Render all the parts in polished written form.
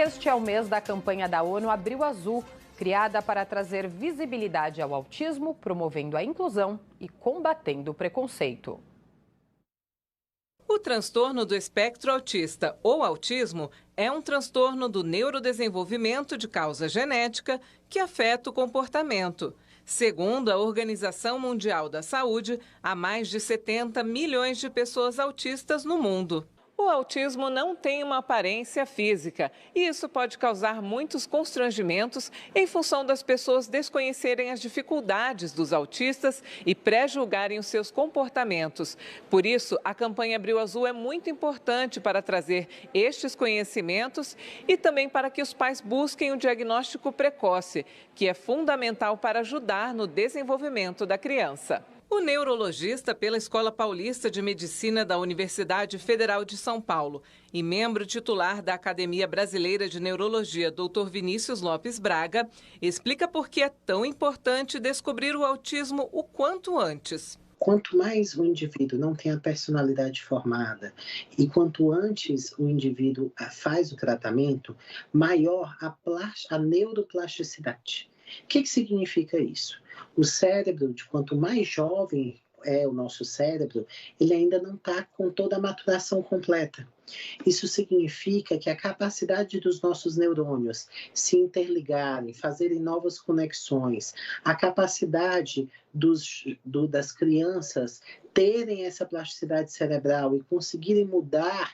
Este é o mês da campanha da ONU Abril Azul, criada para trazer visibilidade ao autismo, promovendo a inclusão e combatendo o preconceito. O transtorno do espectro autista ou autismo é um transtorno do neurodesenvolvimento de causa genética que afeta o comportamento. Segundo a Organização Mundial da Saúde, há mais de 70 milhões de pessoas autistas no mundo. O autismo não tem uma aparência física e isso pode causar muitos constrangimentos em função das pessoas desconhecerem as dificuldades dos autistas e pré-julgarem os seus comportamentos. Por isso, a campanha Abril Azul é muito importante para trazer estes conhecimentos e também para que os pais busquem o diagnóstico precoce, que é fundamental para ajudar no desenvolvimento da criança. O neurologista pela Escola Paulista de Medicina da Universidade Federal de São Paulo e membro titular da Academia Brasileira de Neurologia, Dr. Vinícius Lopes Braga, explica por que é tão importante descobrir o autismo o quanto antes. Quanto mais o indivíduo não tem a personalidade formada e quanto antes o indivíduo faz o tratamento, maior a neuroplasticidade. O que significa isso? O cérebro, de quanto mais jovem é o nosso cérebro, ele ainda não está com toda a maturação completa. Isso significa que a capacidade dos nossos neurônios se interligarem, fazerem novas conexões, a capacidade das crianças terem essa plasticidade cerebral e conseguirem mudar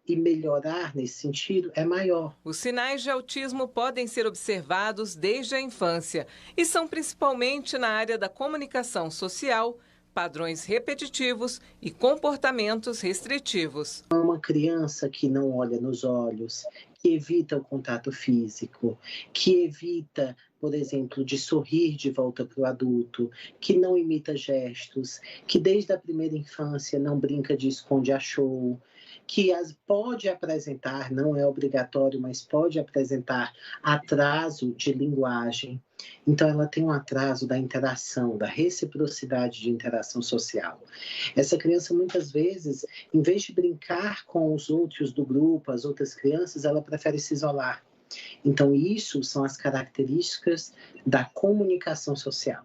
e melhorar nesse sentido é maior. Os sinais de autismo podem ser observados desde a infância e são principalmente na área da comunicação social, padrões repetitivos e comportamentos restritivos. Uma criança que não olha nos olhos, que evita o contato físico, que evita, por exemplo, de sorrir de volta para o adulto, que não imita gestos, que desde a primeira infância não brinca de esconde-achou, que pode apresentar, não é obrigatório, mas pode apresentar atraso de linguagem. Então, ela tem um atraso da interação, da reciprocidade de interação social. Essa criança, muitas vezes, em vez de brincar com os outros do grupo, as outras crianças, ela prefere se isolar. Então, isso são as características da comunicação social.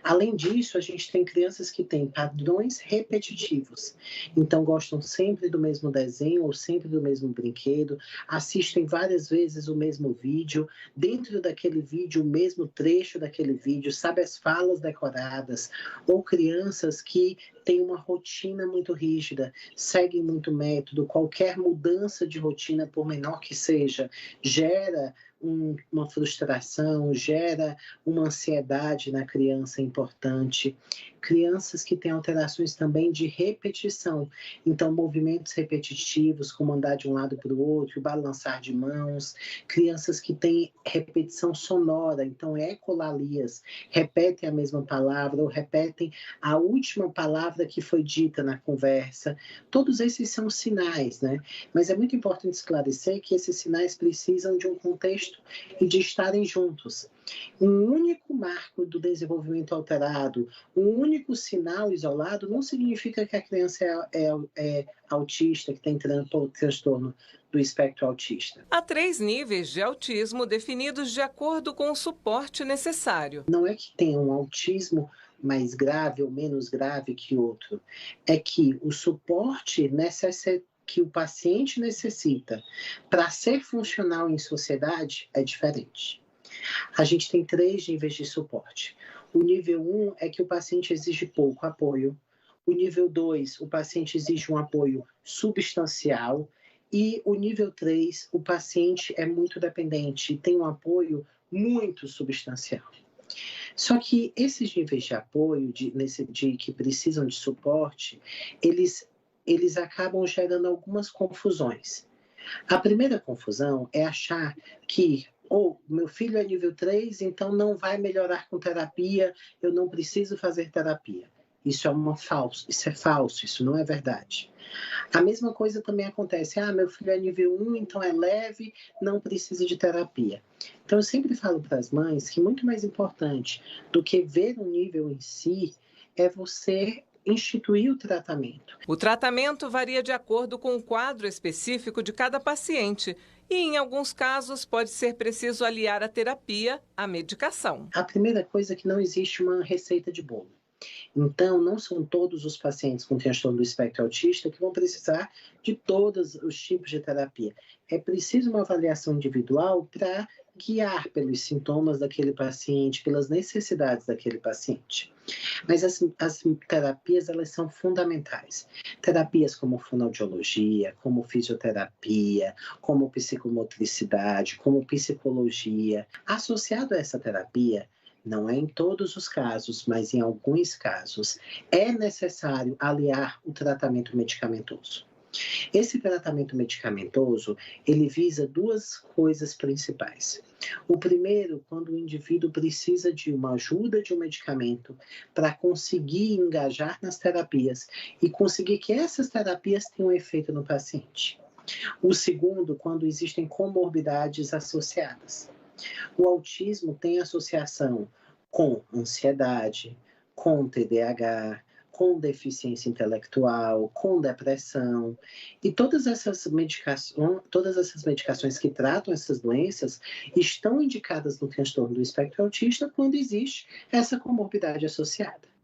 Além disso, a gente tem crianças que têm padrões repetitivos. Então, gostam sempre do mesmo desenho ou sempre do mesmo brinquedo, assistem várias vezes o mesmo vídeo, dentro daquele vídeo, o mesmo trecho daquele vídeo, sabe as falas decoradas, ou crianças que têm uma rotina muito rígida, seguem muito método, qualquer mudança de rotina, por menor que seja, gera uma frustração, gera uma ansiedade na criança importante. Crianças que têm alterações também de repetição, então movimentos repetitivos, como andar de um lado para o outro, balançar de mãos. Crianças que têm repetição sonora, então ecolalias, repetem a mesma palavra ou repetem a última palavra que foi dita na conversa. Todos esses são sinais, né? Mas é muito importante esclarecer que esses sinais precisam de um contexto e de estarem juntos. Um único marco do desenvolvimento alterado, um único sinal isolado, não significa que a criança é autista, que tem transtorno do espectro autista. Há 3 níveis de autismo definidos de acordo com o suporte necessário. Não é que tem um autismo mais grave ou menos grave que outro, é que o suporte que o paciente necessita para ser funcional em sociedade é diferente. A gente tem 3 níveis de suporte. O nível 1 é que o paciente exige pouco apoio. O nível 2, o paciente exige um apoio substancial. E o nível 3, o paciente é muito dependente e tem um apoio muito substancial. Só que esses níveis de apoio, que precisam de suporte, eles acabam gerando algumas confusões. A primeira confusão é achar que meu filho é nível 3, então não vai melhorar com terapia, eu não preciso fazer terapia. Isso é falso, isso não é verdade. A mesma coisa também acontece, meu filho é nível 1, então é leve, não precisa de terapia. Então eu sempre falo para as mães que muito mais importante do que ver o nível em si é você instituir o tratamento. O tratamento varia de acordo com o quadro específico de cada paciente e, em alguns casos, pode ser preciso aliar a terapia à medicação. A primeira coisa é que não existe uma receita de bolo. Então, não são todos os pacientes com transtorno do espectro autista que vão precisar de todos os tipos de terapia. É preciso uma avaliação individual para guiar pelos sintomas daquele paciente, pelas necessidades daquele paciente. Mas as terapias, elas são fundamentais. Terapias como fonoaudiologia, como fisioterapia, como psicomotricidade, como psicologia. Associado a essa terapia, não é em todos os casos, mas em alguns casos, é necessário aliar o tratamento medicamentoso. Esse tratamento medicamentoso, ele visa duas coisas principais. O primeiro, quando o indivíduo precisa de uma ajuda de um medicamento para conseguir engajar nas terapias e conseguir que essas terapias tenham efeito no paciente. O segundo, quando existem comorbidades associadas. O autismo tem associação com ansiedade, com TDAH, com deficiência intelectual, com depressão. E todas essas medicações que tratam essas doenças estão indicadas no transtorno do espectro autista quando existe essa comorbidade associada.